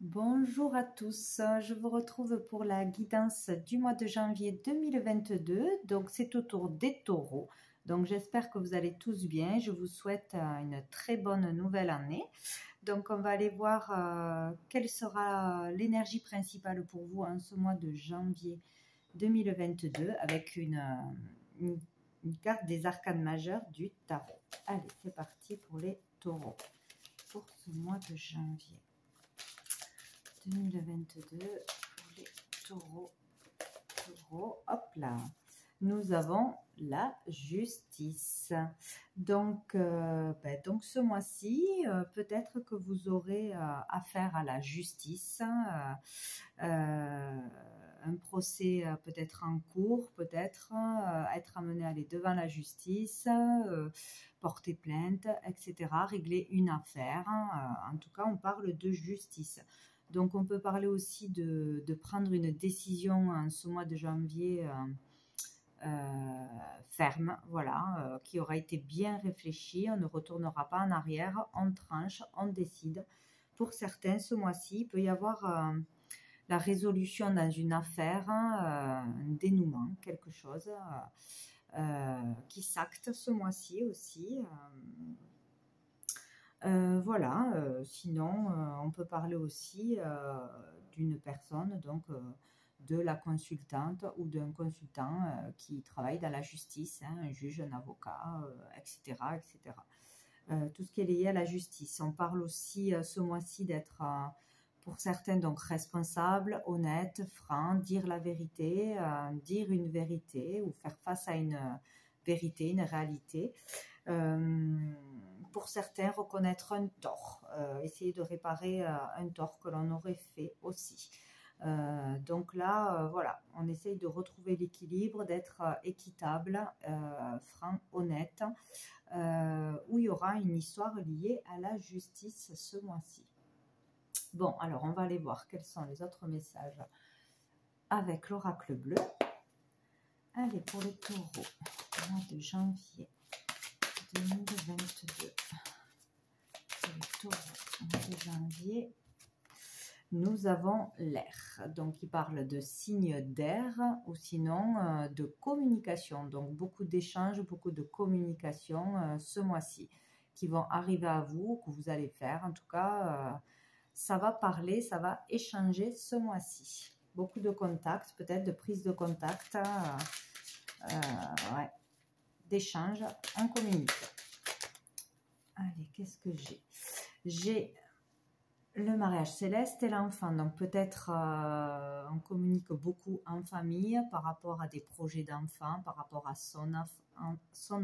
Bonjour à tous, je vous retrouve pour la guidance du mois de janvier 2022. Donc c'est au tour des taureaux. Donc j'espère que vous allez tous bien. Je vous souhaite une très bonne nouvelle année. Donc on va aller voir quelle sera l'énergie principale pour vous en ce mois de janvier 2022 avec une carte des arcanes majeurs du tarot. Allez, c'est parti pour les taureaux pour ce mois de janvier 2022 pour les taureaux. Hop là. Nous avons la justice. Donc ce mois-ci, peut-être que vous aurez affaire à la justice. Un procès peut-être en cours, peut-être être amené à aller devant la justice, porter plainte, etc., régler une affaire. En tout cas, on parle de justice. Donc, on peut parler aussi de prendre une décision en ce mois de janvier ferme, voilà, qui aura été bien réfléchie. On ne retournera pas en arrière, on tranche, on décide. Pour certains, ce mois-ci, il peut y avoir la résolution dans une affaire, un dénouement, quelque chose qui s'acte ce mois-ci aussi. Voilà, sinon on peut parler aussi d'une personne, donc de la consultante ou d'un consultant qui travaille dans la justice, hein, un juge, un avocat, etc. etc. Tout ce qui est lié à la justice. On parle aussi ce mois-ci d'être, pour certains, donc responsable, honnête, franc, dire la vérité, dire une vérité ou faire face à une vérité, une réalité. Pour certains, reconnaître un tort, essayer de réparer un tort que l'on aurait fait aussi. Donc là, voilà, on essaye de retrouver l'équilibre, d'être équitable, franc, honnête, où il y aura une histoire liée à la justice ce mois-ci. Bon, alors on va aller voir quels sont les autres messages avec l'oracle bleu. Allez, pour les taureaux, mois de janvier 2022. Pour les taureaux, mois de janvier, nous avons l'air. Donc, il parle de signes d'air ou sinon de communication. Donc, beaucoup d'échanges, beaucoup de communication ce mois-ci qui vont arriver à vous, que vous allez faire. En tout cas, ça va parler, ça va échanger ce mois-ci. Beaucoup de contacts, peut-être de prise de contact, ouais, d'échanges, on communique. Allez, qu'est-ce que j'ai? J'ai le mariage céleste et l'enfant. Donc peut-être on communique beaucoup en famille par rapport à des projets d'enfant, par rapport à son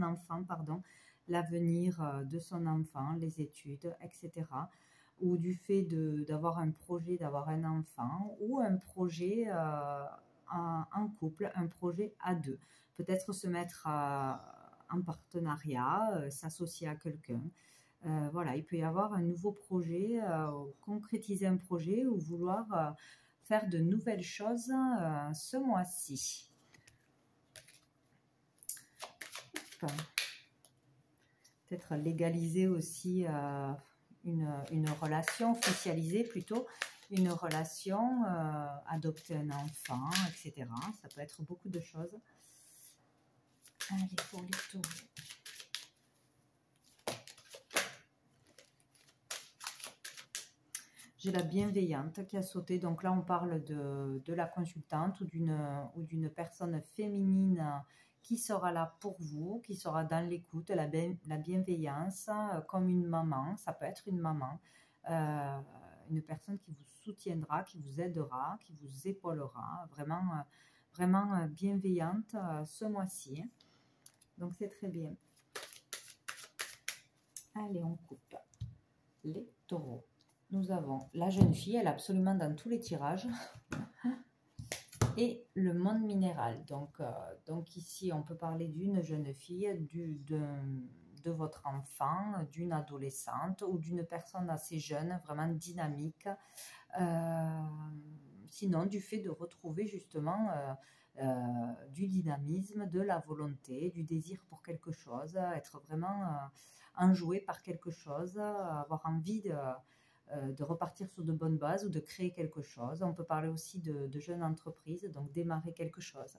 enfant, pardon, l'avenir de son enfant, les études, etc. Ou du fait d'avoir un projet, d'avoir un enfant, ou un projet en couple, un projet à deux. Peut-être se mettre en partenariat, s'associer à quelqu'un. Voilà, il peut y avoir un nouveau projet, concrétiser un projet ou vouloir faire de nouvelles choses ce mois-ci. Peut-être légaliser aussi une relation, officialiser plutôt une relation, adopter un enfant, etc. Ça peut être beaucoup de choses. Allez, pour les taureaux. J'ai la bienveillante qui a sauté. Donc là, on parle de la consultante ou d'une personne féminine qui sera là pour vous, qui sera dans l'écoute, la bienveillance, comme une maman. Ça peut être une maman, une personne qui vous soutiendra, qui vous aidera, qui vous épaulera. Vraiment, vraiment bienveillante ce mois-ci. Donc c'est très bien. Allez, on coupe les taureaux. Nous avons la jeune fille, elle est absolument dans tous les tirages. Et le monde minéral. Donc ici, on peut parler d'une jeune fille, de votre enfant, d'une adolescente ou d'une personne assez jeune, vraiment dynamique. Sinon, du fait de retrouver justement du dynamisme, de la volonté, du désir pour quelque chose, être vraiment enjoué par quelque chose, avoir envie de repartir sur de bonnes bases ou de créer quelque chose. On peut parler aussi de jeunes entreprises, donc démarrer quelque chose.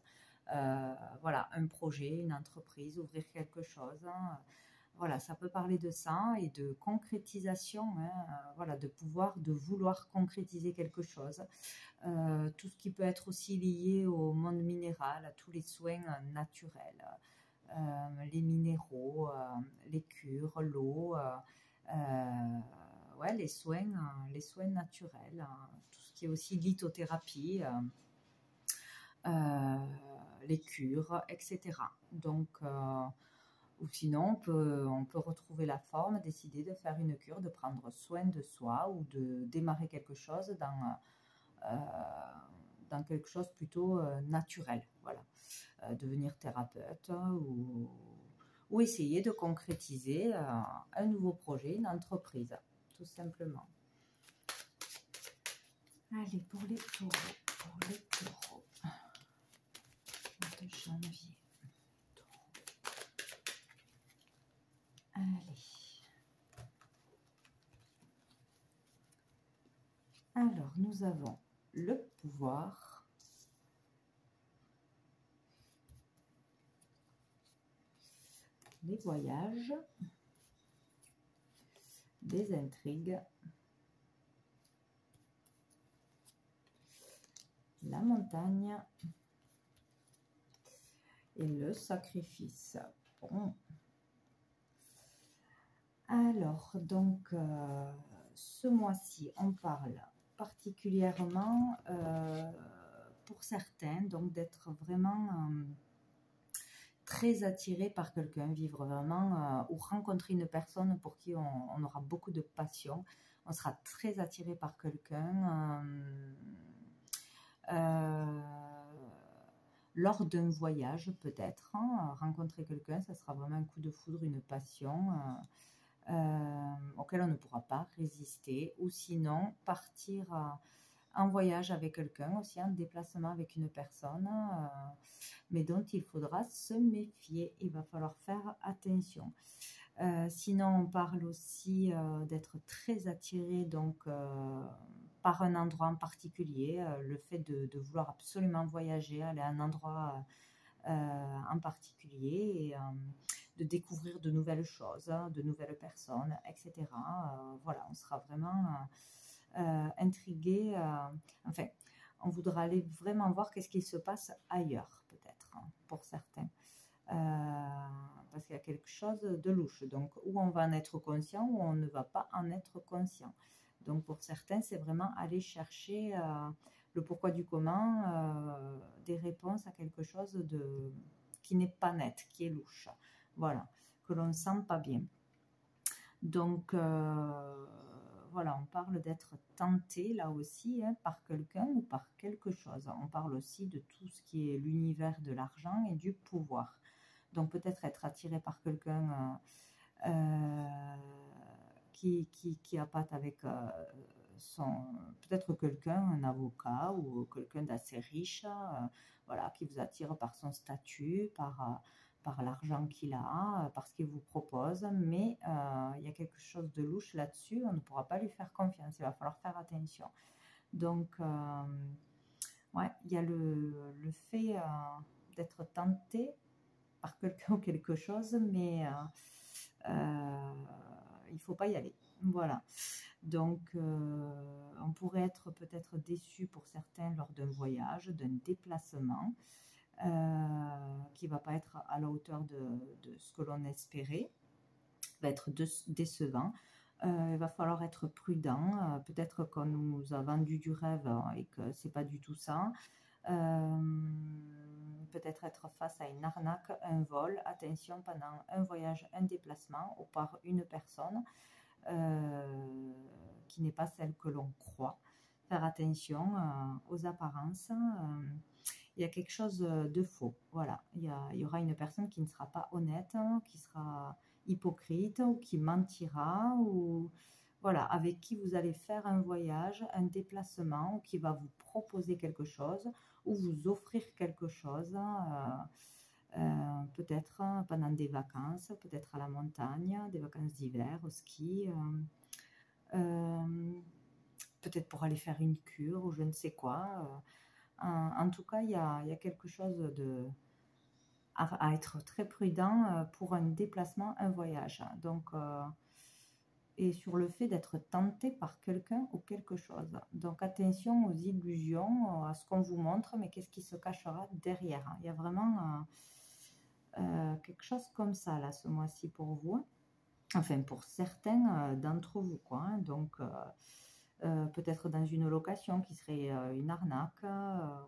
Voilà, un projet, une entreprise, ouvrir quelque chose. Hein. Voilà, ça peut parler de ça et de concrétisation, hein, voilà, de vouloir concrétiser quelque chose. Tout ce qui peut être aussi lié au monde minéral, à tous les soins naturels, les minéraux, les cures, l'eau, ouais, les soins naturels, tout ce qui est aussi lithothérapie, les cures, etc. Donc, ou sinon, on peut retrouver la forme, décider de faire une cure, de prendre soin de soi ou de démarrer quelque chose dans quelque chose plutôt naturel. Voilà. Devenir thérapeute ou essayer de concrétiser un nouveau projet, une entreprise, tout simplement. Allez, pour les taureaux, de janvier. Allez. Alors, nous avons le pouvoir, les voyages, des intrigues, la montagne et le sacrifice. Bon. Alors, donc, ce mois-ci, on parle particulièrement pour certains, donc d'être vraiment très attiré par quelqu'un, vivre vraiment ou rencontrer une personne pour qui on aura beaucoup de passion. On sera très attiré par quelqu'un lors d'un voyage peut-être. Hein, rencontrer quelqu'un, ça sera vraiment un coup de foudre, une passion auquel on ne pourra pas résister. Ou sinon, partir en voyage avec quelqu'un, aussi en déplacement avec une personne, mais dont il faudra se méfier. Il va falloir faire attention. Sinon, on parle aussi d'être très attiré donc, par un endroit en particulier, le fait de vouloir absolument voyager, aller à un endroit en particulier et de découvrir de nouvelles choses, de nouvelles personnes, etc. Voilà, on sera vraiment intrigué. Enfin, on voudra aller vraiment voir qu'est-ce qui se passe ailleurs, peut-être, hein, pour certains. Parce qu'il y a quelque chose de louche. Donc, ou on va en être conscient ou on ne va pas en être conscient. Donc, pour certains, c'est vraiment aller chercher le pourquoi du comment, des réponses à quelque chose qui n'est pas net, qui est louche. Voilà, que l'on ne sent pas bien. Donc, voilà, on parle d'être tenté là aussi par quelqu'un ou par quelque chose. On parle aussi de tout ce qui est l'univers de l'argent et du pouvoir. Donc peut-être être attiré par quelqu'un qui appâte avec peut-être quelqu'un, un avocat ou quelqu'un d'assez riche, voilà, qui vous attire par son statut, par l'argent qu'il a, par ce qu'il vous propose, mais il y a quelque chose de louche là-dessus, on ne pourra pas lui faire confiance, il va falloir faire attention. Donc, ouais, il y a le fait d'être tenté par quelqu'un ou quelque chose, mais il ne faut pas y aller. Voilà. Donc, on pourrait être peut-être déçu pour certains lors d'un voyage, d'un déplacement, qui ne va pas être à la hauteur de ce que l'on espérait, va être décevant. Il va falloir être prudent. Peut-être qu'on nous a vendu du rêve et que ce n'est pas du tout ça. Peut-être être face à une arnaque, un vol. Attention, pendant un voyage, un déplacement ou par une personne qui n'est pas celle que l'on croit. Faire attention aux apparences. Il y a quelque chose de faux. Voilà, il y aura une personne qui ne sera pas honnête, qui sera hypocrite ou qui mentira ou voilà, avec qui vous allez faire un voyage, un déplacement, ou qui va vous proposer quelque chose ou vous offrir quelque chose, peut-être pendant des vacances, peut-être à la montagne, des vacances d'hiver, au ski, peut-être pour aller faire une cure ou je ne sais quoi. En tout cas, il y a quelque chose à être très prudent pour un déplacement, un voyage. Donc, et sur le fait d'être tenté par quelqu'un ou quelque chose. Donc attention aux illusions, à ce qu'on vous montre, mais qu'est-ce qui se cachera derrière. Il y a vraiment quelque chose comme ça là ce mois-ci pour vous. Enfin pour certains d'entre vous, quoi. Hein. Donc peut-être dans une location qui serait une arnaque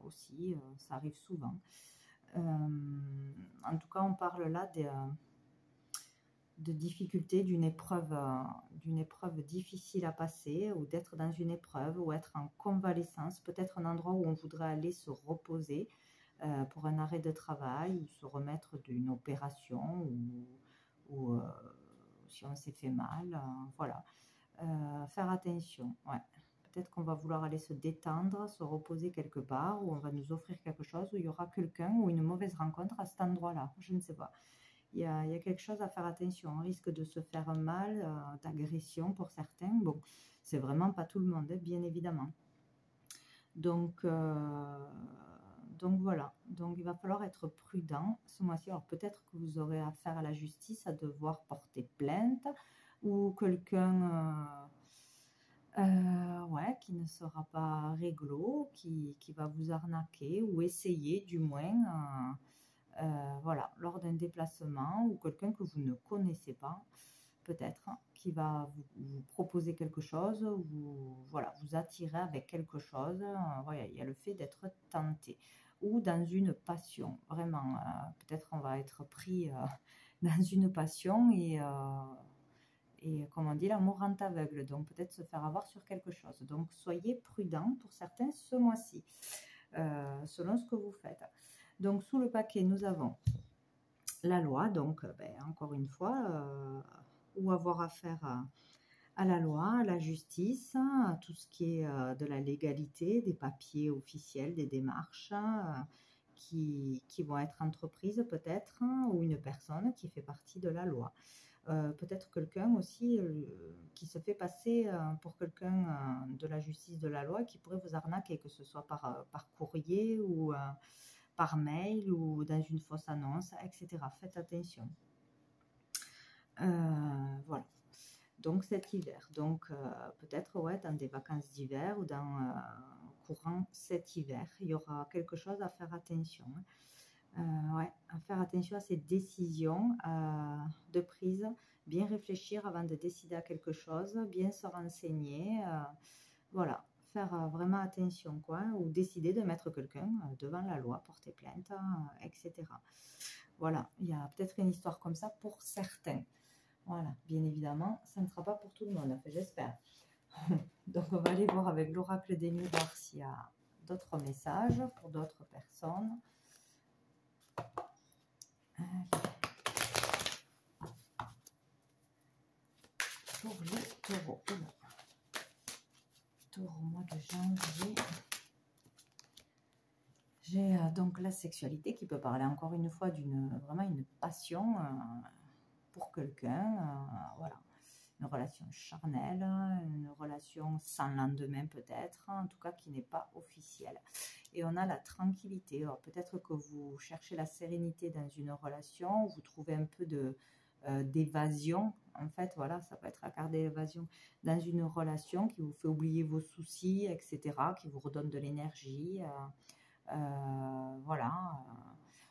aussi, ça arrive souvent. En tout cas, on parle là de difficulté, d'une épreuve difficile à passer, ou d'être dans une épreuve, ou être en convalescence, peut-être un endroit où on voudrait aller se reposer pour un arrêt de travail, ou se remettre d'une opération, ou si on s'est fait mal, voilà. Faire attention, ouais. Peut-être qu'on va vouloir aller se détendre, se reposer quelque part, ou on va nous offrir quelque chose, où il y aura quelqu'un ou une mauvaise rencontre à cet endroit-là, je ne sais pas. Il y a quelque chose à faire attention. On risque de se faire mal, d'agression pour certains. Bon, c'est vraiment pas tout le monde, hein, bien évidemment. Donc voilà. Donc il va falloir être prudent ce mois-ci. Alors peut-être que vous aurez affaire à la justice, à devoir porter plainte, ou quelqu'un ouais, qui ne sera pas réglo, qui va vous arnaquer, ou essayer du moins. Voilà, lors d'un déplacement, ou quelqu'un que vous ne connaissez pas, peut-être, qui va vous proposer quelque chose, voilà, vous attirer avec quelque chose. Voilà, il y a le fait d'être tenté, ou dans une passion, vraiment. Peut-être on va être pris dans une passion, et comme on dit, l'amour rend aveugle, donc peut-être se faire avoir sur quelque chose. Donc soyez prudents pour certains ce mois-ci, selon ce que vous faites. Donc, sous le paquet, nous avons la loi, donc encore une fois, ou avoir affaire à la loi, à la justice, à tout ce qui est de la légalité, des papiers officiels, des démarches qui vont être entreprises peut-être, ou une personne qui fait partie de la loi. Peut-être quelqu'un aussi qui se fait passer pour quelqu'un de la justice, de la loi, qui pourrait vous arnaquer, que ce soit par courrier, ou par mail, ou dans une fausse annonce, etc. Faites attention. Voilà. Donc cet hiver, donc peut-être ouais, dans des vacances d'hiver, ou dans courant cet hiver, il y aura quelque chose à faire attention. Ouais, à faire attention à ces décisions de prise, bien réfléchir avant de décider à quelque chose, bien se renseigner, voilà, faire vraiment attention, quoi, ou décider de mettre quelqu'un devant la loi, porter plainte, etc. Voilà, il y a peut-être une histoire comme ça pour certains. Voilà, bien évidemment, ça ne sera pas pour tout le monde, enfin, j'espère. Donc on va aller voir avec l'oracle des nuits, voir s'il y a d'autres messages pour d'autres personnes. Pour les taureaux. Taureau, mois de janvier. J'ai donc la sexualité qui peut parler encore une fois vraiment une passion pour quelqu'un. Voilà. Une relation charnelle, une relation sans lendemain peut-être, en tout cas qui n'est pas officielle. Et on a la tranquillité. Alors peut-être que vous cherchez la sérénité dans une relation, vous trouvez un peu d'évasion. En fait, voilà, ça peut être la carte d'évasion dans une relation qui vous fait oublier vos soucis, etc., qui vous redonne de l'énergie. Voilà.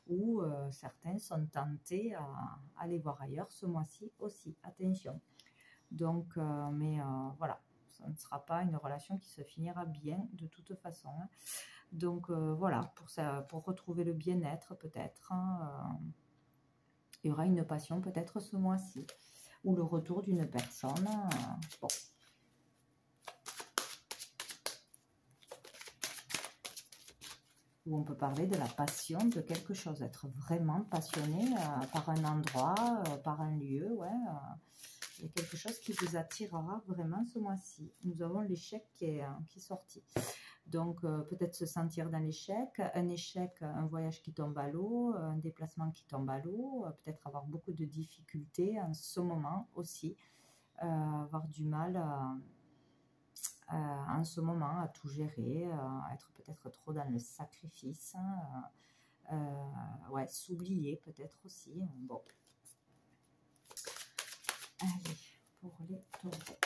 Ou certains sont tentés à aller voir ailleurs ce mois-ci aussi. Attention. Donc, voilà, ça ne sera pas une relation qui se finira bien de toute façon. Donc, voilà, pour retrouver le bien-être peut-être, il y aura une passion peut-être ce mois-ci, ou le retour d'une personne. Bon. Où on peut parler de la passion de quelque chose, être vraiment passionné par un endroit, par un lieu, ouais. Il y a quelque chose qui vous attirera vraiment ce mois-ci. Nous avons l'échec qui est sorti. Donc, peut-être se sentir dans l'échec, un voyage qui tombe à l'eau, un déplacement qui tombe à l'eau, peut-être avoir beaucoup de difficultés en ce moment aussi, avoir du mal en ce moment à tout gérer, être peut-être trop dans le sacrifice, ouais, s'oublier peut-être aussi. Bon, allez, pour les taureaux.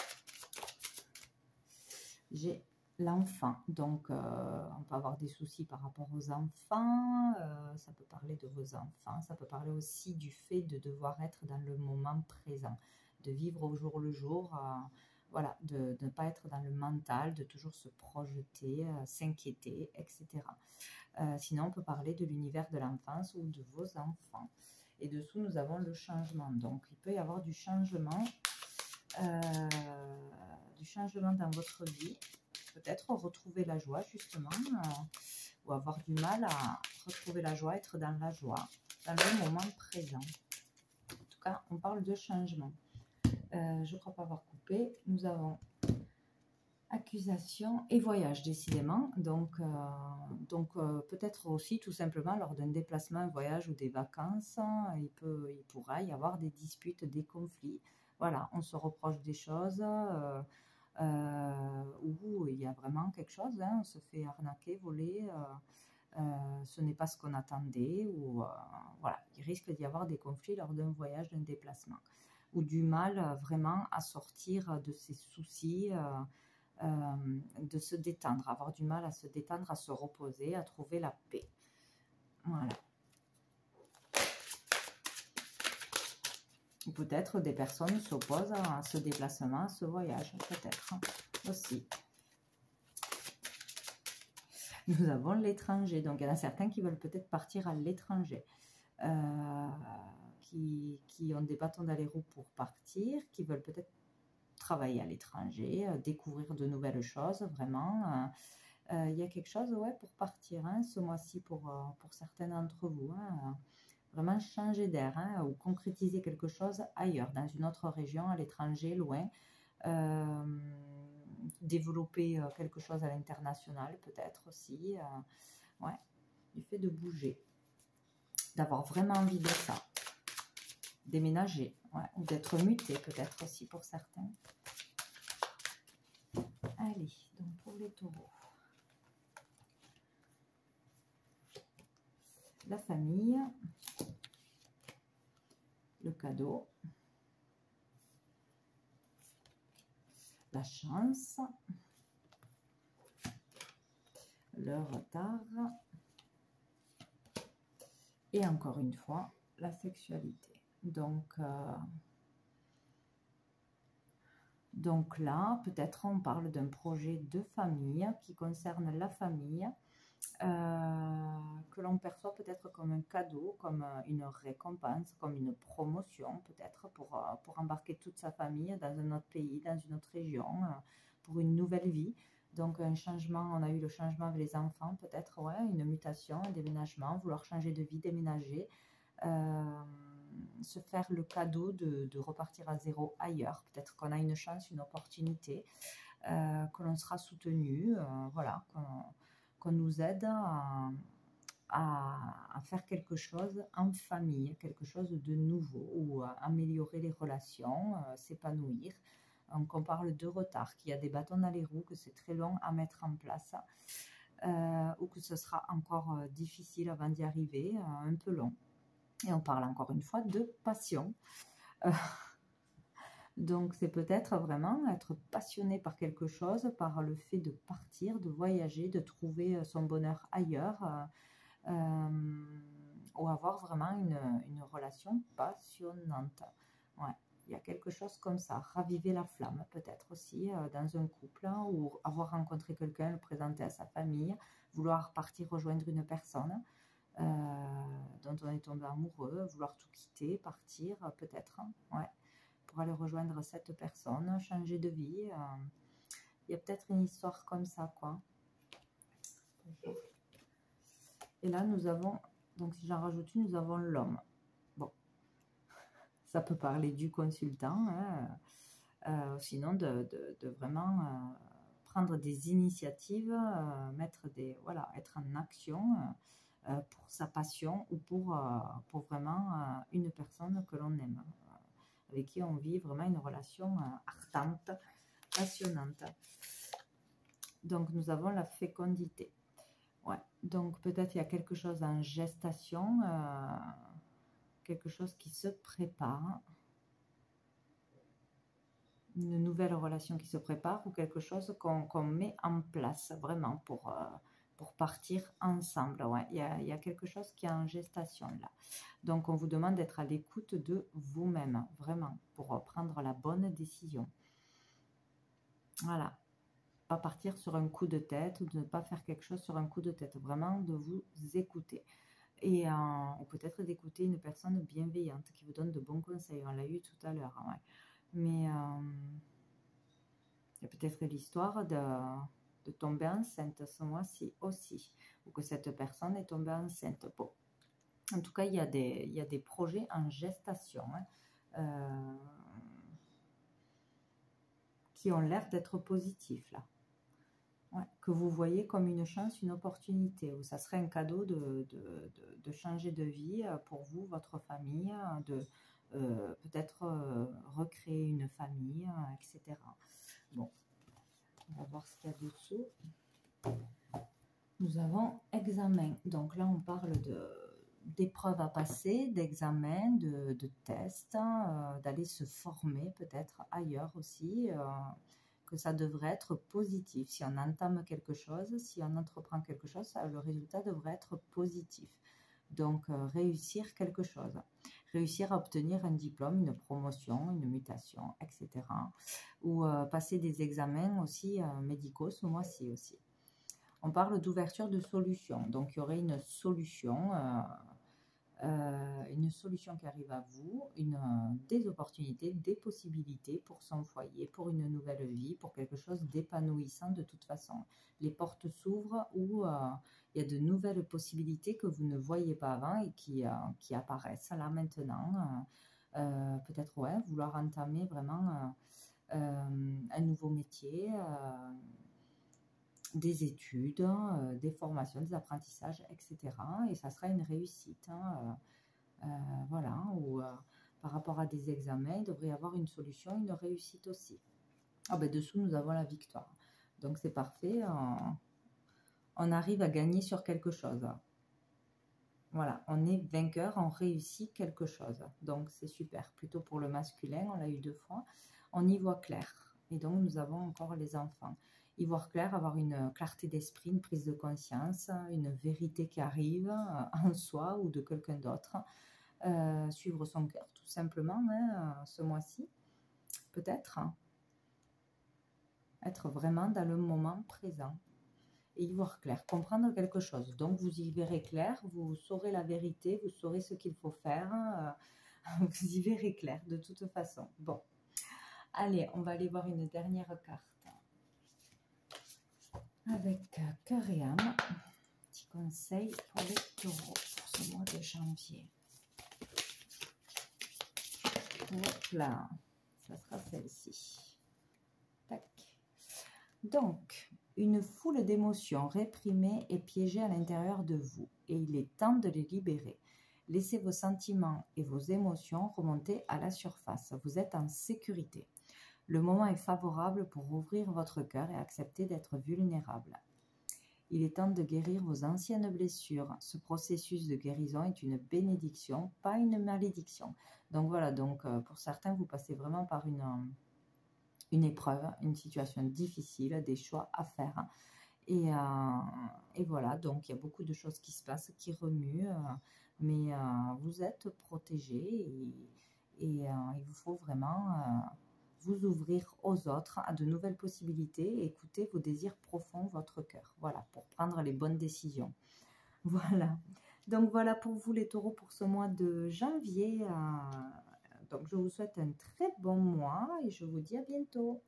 J'ai l'enfant, donc on peut avoir des soucis par rapport aux enfants, ça peut parler de vos enfants, ça peut parler aussi du fait de devoir être dans le moment présent, de vivre au jour le jour, voilà, de ne pas être dans le mental, de toujours se projeter, s'inquiéter, etc. Sinon, on peut parler de l'univers de l'enfance ou de vos enfants. Et dessous, nous avons le changement. Donc, il peut y avoir du changement dans votre vie. Peut-être retrouver la joie, justement, ou avoir du mal à retrouver la joie, être dans la joie, dans le moment présent. En tout cas, on parle de changement. Je ne crois pas avoir coupé. Nous avons accusation et voyage, décidément. Donc peut-être aussi tout simplement lors d'un déplacement, un voyage ou des vacances, il pourra y avoir des disputes, des conflits. Voilà, on se reproche des choses, où il y a vraiment quelque chose, hein, on se fait arnaquer, voler, ce n'est pas ce qu'on attendait, ou voilà, il risque d'y avoir des conflits lors d'un voyage, d'un déplacement, ou du mal vraiment à sortir de ses soucis, de se détendre, avoir du mal à se détendre, à se reposer, à trouver la paix. Voilà. Ou peut-être des personnes s'opposent à ce déplacement, à ce voyage, peut-être aussi. Nous avons l'étranger, donc il y en a certains qui veulent peut-être partir à l'étranger, qui ont des bâtons dans les roues pour partir, qui veulent peut-être travailler à l'étranger, découvrir de nouvelles choses, vraiment. Il y a quelque chose, ouais, pour partir, hein, ce mois-ci pour certains d'entre vous, hein, vraiment changer d'air, hein, ou concrétiser quelque chose ailleurs, dans une autre région, à l'étranger, loin, développer quelque chose à l'international peut-être aussi, ouais, du fait de bouger, d'avoir vraiment envie de ça, déménager, ouais, ou d'être muté peut-être aussi pour certains. Allez, donc pour les taureaux, la famille, le cadeau, la chance, le retard, et encore une fois, la sexualité. Donc là, peut-être on parle d'un projet de famille qui concerne la famille, que l'on perçoit peut-être comme un cadeau, comme une récompense, comme une promotion peut-être pour embarquer toute sa famille dans un autre pays, dans une autre région, pour une nouvelle vie. Donc un changement, on a eu le changement avec les enfants peut-être, ouais, une mutation, un déménagement, vouloir changer de vie, déménager, se faire le cadeau de repartir à zéro ailleurs. Peut-être qu'on a une chance, une opportunité, que l'on sera soutenu, voilà, qu'on nous aide à faire quelque chose en famille, quelque chose de nouveau, ou à améliorer les relations, s'épanouir. Donc on parle de retard, qu'il y a des bâtons dans les roues, que c'est très long à mettre en place, ou que ce sera encore difficile avant d'y arriver, un peu long. Et on parle encore une fois de passion. Donc c'est peut-être vraiment être passionné par quelque chose, par le fait de partir, de voyager, de trouver son bonheur ailleurs, ou avoir vraiment une relation passionnante. Ouais, il y a quelque chose comme ça, raviver la flamme peut-être aussi dans un couple, hein, ou avoir rencontré quelqu'un, le présenter à sa famille, vouloir partir rejoindre une personne dont on est tombé amoureux, vouloir tout quitter, partir peut-être, hein, ouais, pour aller rejoindre cette personne, changer de vie. Il y a peut-être une histoire comme ça, quoi. Et là, nous avons, donc si j'en rajoute une, nous avons l'homme. Bon, ça peut parler du consultant, hein, sinon de vraiment prendre des initiatives, voilà, être en action pour sa passion, ou pour vraiment une personne que l'on aime, avec qui on vit vraiment une relation ardente, passionnante. Donc, nous avons la fécondité. Ouais. Donc, peut-être il y a quelque chose en gestation, quelque chose qui se prépare, une nouvelle relation qui se prépare ou quelque chose qu'on met en place vraiment pour partir ensemble. Ouais. Il y a quelque chose qui est en gestation là. Donc, on vous demande d'être à l'écoute de vous-même, vraiment, pour prendre la bonne décision. Voilà. Pas partir sur un coup de tête ou de ne pas faire quelque chose sur un coup de tête. Vraiment, de vous écouter. Et ou peut-être d'écouter une personne bienveillante qui vous donne de bons conseils. On l'a eu tout à l'heure. Ouais. Mais il y a peut-être l'histoire de tomber enceinte ce mois-ci aussi. Ou que cette personne est tombée enceinte. Bon. En tout cas, il y a des projets en gestation qui ont l'air d'être positifs là. Ouais, que vous voyez comme une chance, une opportunité, ou ça serait un cadeau de changer de vie pour vous, votre famille, de peut-être recréer une famille, etc. Bon, on va voir ce qu'il y a dessous. Nous avons examen. Donc là, on parle d'épreuves à passer, d'examens, de tests, d'aller se former peut-être ailleurs aussi, que ça devrait être positif. Si on entame quelque chose, si on entreprend quelque chose, le résultat devrait être positif. Donc, réussir quelque chose. Réussir à obtenir un diplôme, une promotion, une mutation, etc. Ou passer des examens aussi médicaux ce mois-ci aussi. On parle d'ouverture de solutions. Donc, il y aurait une solution qui arrive à vous, des opportunités, des possibilités pour son foyer, pour une nouvelle vie, pour quelque chose d'épanouissant de toute façon. Les portes s'ouvrent où il y a de nouvelles possibilités que vous ne voyez pas avant et qui apparaissent là maintenant. Peut-être vouloir entamer vraiment un nouveau métier, des études, des formations, des apprentissages, etc. Et ça sera une réussite. Voilà, ou par rapport à des examens, il devrait y avoir une solution, une réussite aussi. Dessous, nous avons la victoire. Donc, c'est parfait. On arrive à gagner sur quelque chose. Voilà, on est vainqueur, on réussit quelque chose. Donc, c'est super. Plutôt pour le masculin, on l'a eu 2 fois. On y voit clair. Et donc, nous avons encore les enfants. Y voir clair, avoir une clarté d'esprit, une prise de conscience, une vérité qui arrive en soi ou de quelqu'un d'autre. Suivre son cœur, tout simplement, ce mois-ci, peut-être. Être vraiment dans le moment présent. Et y voir clair, comprendre quelque chose. Donc, vous y verrez clair, vous saurez la vérité, vous saurez ce qu'il faut faire. Vous y verrez clair, de toute façon. Bon. Allez, on va aller voir une dernière carte. Avec cœur et âme, petit conseil pour les taureaux pour ce mois de janvier. Hop là, ça sera celle-ci. Tac. Donc, une foule d'émotions réprimées et piégées à l'intérieur de vous, et il est temps de les libérer. Laissez vos sentiments et vos émotions remonter à la surface. Vous êtes en sécurité. Le moment est favorable pour ouvrir votre cœur et accepter d'être vulnérable. Il est temps de guérir vos anciennes blessures. Ce processus de guérison est une bénédiction, pas une malédiction. Donc voilà, pour certains, vous passez vraiment par une épreuve, une situation difficile, des choix à faire. Et voilà, donc il y a beaucoup de choses qui se passent, qui remuent, mais vous êtes protégés et il vous faut vraiment vous ouvrir aux autres, à de nouvelles possibilités et écouter vos désirs profonds, votre cœur. Voilà, pour prendre les bonnes décisions. Voilà. Donc voilà pour vous les taureaux pour ce mois de janvier. Donc je vous souhaite un très bon mois et je vous dis à bientôt.